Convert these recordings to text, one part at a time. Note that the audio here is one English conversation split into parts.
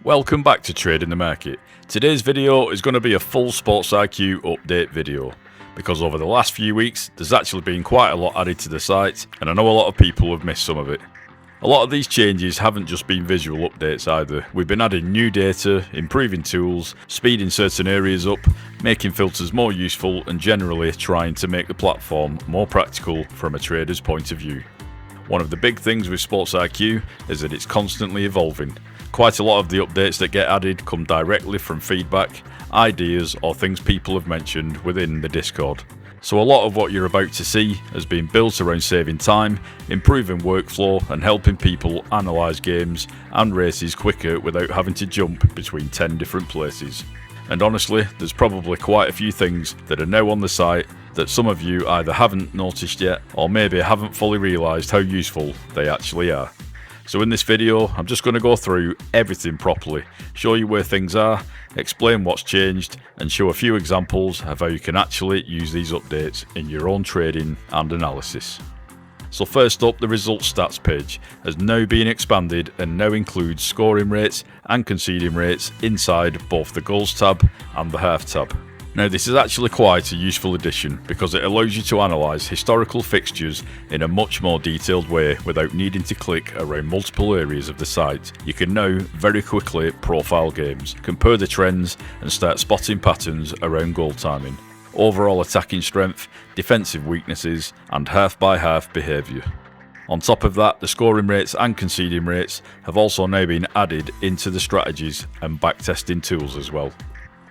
Welcome back to Trading the Market. Today's video is going to be a full Sports IQ update video, because over the last few weeks there's actually been quite a lot added to the site, and I know a lot of people have missed some of it. A lot of these changes haven't just been visual updates either. We've been adding new data, improving tools, speeding certain areas up, making filters more useful, and generally trying to make the platform more practical from a trader's point of view. One of the big things with Sports IQ is that it's constantly evolving. Quite a lot of the updates that get added come directly from feedback, ideas, or things people have mentioned within the Discord. So a lot of what you're about to see has been built around saving time, improving workflow, and helping people analyse games and races quicker without having to jump between 10 different places. And honestly, there's probably quite a few things that are now on the site that some of you either haven't noticed yet, or maybe haven't fully realised how useful they actually are. So in this video, I'm just going to go through everything properly, show you where things are, explain what's changed, and show a few examples of how you can actually use these updates in your own trading and analysis. So first up, the results stats page has now been expanded and now includes scoring rates and conceding rates inside both the goals tab and the half tab. Now this is actually quite a useful addition because it allows you to analyse historical fixtures in a much more detailed way without needing to click around multiple areas of the site. You can now very quickly profile games, compare the trends, and start spotting patterns around goal timing, overall attacking strength, defensive weaknesses, and half by half behaviour. On top of that, the scoring rates and conceding rates have also now been added into the strategies and backtesting tools as well.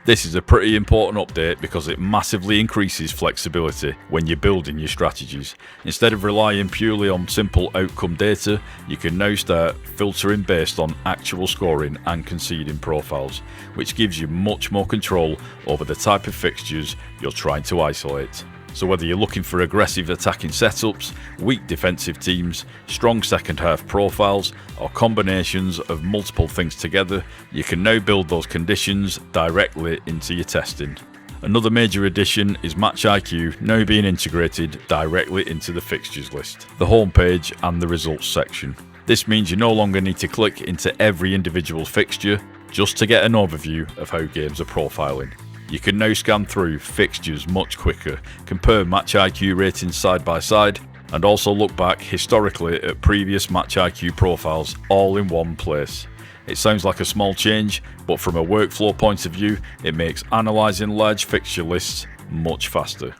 This is a pretty important update because it massively increases flexibility when you're building your strategies. Instead of relying purely on simple outcome data, you can now start filtering based on actual scoring and conceding profiles, which gives you much more control over the type of fixtures you're trying to isolate. So whether you're looking for aggressive attacking setups, weak defensive teams, strong second half profiles, or combinations of multiple things together, you can now build those conditions directly into your testing. Another major addition is Match IQ now being integrated directly into the fixtures list, the homepage and the results section. This means you no longer need to click into every individual fixture just to get an overview of how games are profiling. You can now scan through fixtures much quicker, compare Match IQ ratings side by side, and also look back historically at previous Match IQ profiles all in one place. It sounds like a small change, but from a workflow point of view, it makes analysing large fixture lists much faster.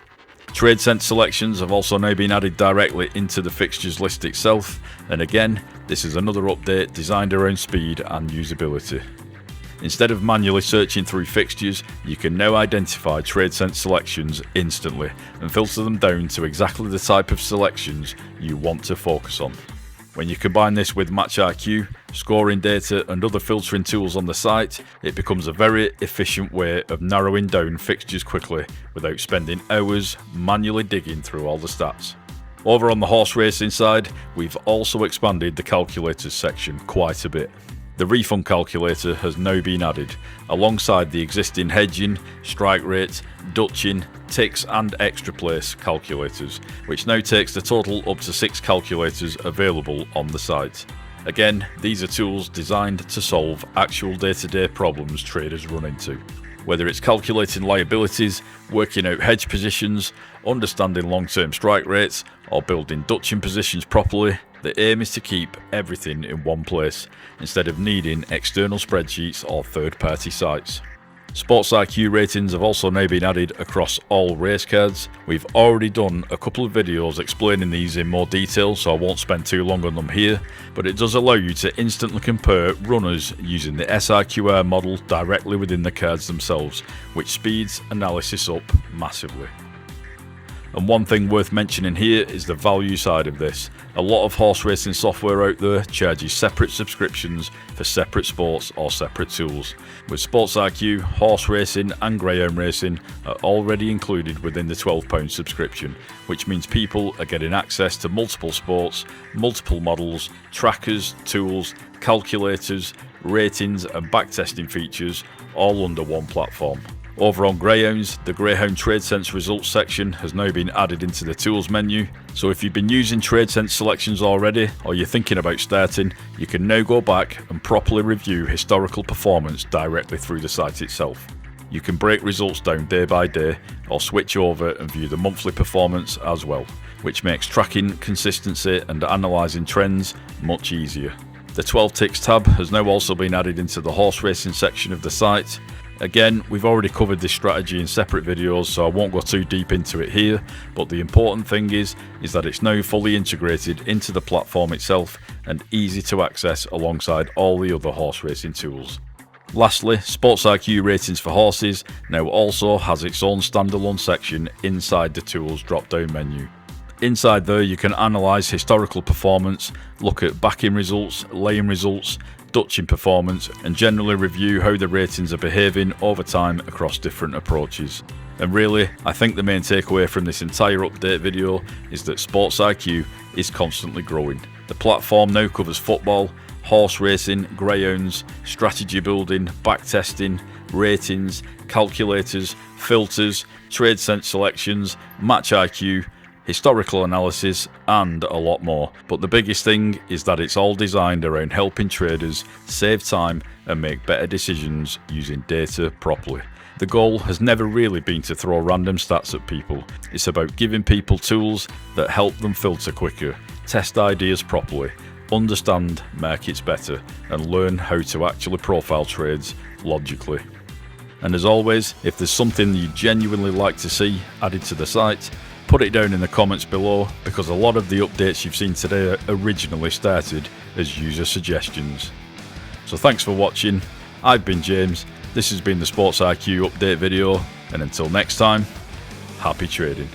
Trade Sense selections have also now been added directly into the fixtures list itself, and again, this is another update designed around speed and usability. Instead of manually searching through fixtures, you can now identify Trade Sense selections instantly and filter them down to exactly the type of selections you want to focus on. When you combine this with Match IQ, scoring data, and other filtering tools on the site, it becomes a very efficient way of narrowing down fixtures quickly without spending hours manually digging through all the stats. Over on the horse racing side, we've also expanded the calculators section quite a bit. The Refund Calculator has now been added, alongside the existing hedging, strike rate, Dutching, ticks and extra place calculators, which now takes the total up to 6 calculators available on the site. Again, these are tools designed to solve actual day-to-day problems traders run into. Whether it's calculating liabilities, working out hedge positions, understanding long-term strike rates, or building Dutching positions properly, the aim is to keep everything in one place, instead of needing external spreadsheets or third-party sites. Sports IQ ratings have also now been added across all race cards. We've already done a couple of videos explaining these in more detail, so I won't spend too long on them here, but it does allow you to instantly compare runners using the SIQR model directly within the cards themselves, which speeds analysis up massively. And one thing worth mentioning here is the value side of this. A lot of horse racing software out there charges separate subscriptions for separate sports or separate tools. With Sports IQ, horse racing and greyhound racing are already included within the £12 subscription, which means people are getting access to multiple sports, multiple models, trackers, tools, calculators, ratings and backtesting features all under one platform. Over on Greyhounds, the Greyhound Trade Sense results section has now been added into the tools menu, so if you've been using Trade Sense selections already or you're thinking about starting, you can now go back and properly review historical performance directly through the site itself. You can break results down day by day or switch over and view the monthly performance as well, which makes tracking consistency and analysing trends much easier. The 12 ticks tab has now also been added into the horse racing section of the site. Again, we've already covered this strategy in separate videos, so I won't go too deep into it here, but the important thing is that it's now fully integrated into the platform itself and easy to access alongside all the other horse racing tools. Lastly, SIQR Ratings for horses now also has its own standalone section inside the tools drop-down menu. Inside there you can analyse historical performance, look at backing results, laying results, Dutching performance and generally review how the ratings are behaving over time across different approaches. And really, I think the main takeaway from this entire update video is that SIQR is constantly growing. The platform now covers football, horse racing, greyhounds, strategy building, backtesting, ratings, calculators, filters, trade sense selections, match IQ, historical analysis and a lot more. But the biggest thing is that it's all designed around helping traders save time and make better decisions using data properly. The goal has never really been to throw random stats at people. It's about giving people tools that help them filter quicker, test ideas properly, understand markets better and learn how to actually profile trades logically. And as always, if there's something you genuinely like to see added to the site, put it down in the comments below, because a lot of the updates you've seen today originally started as user suggestions. So thanks for watching. I've been James, this has been the SIQR update video, and until next time, happy trading.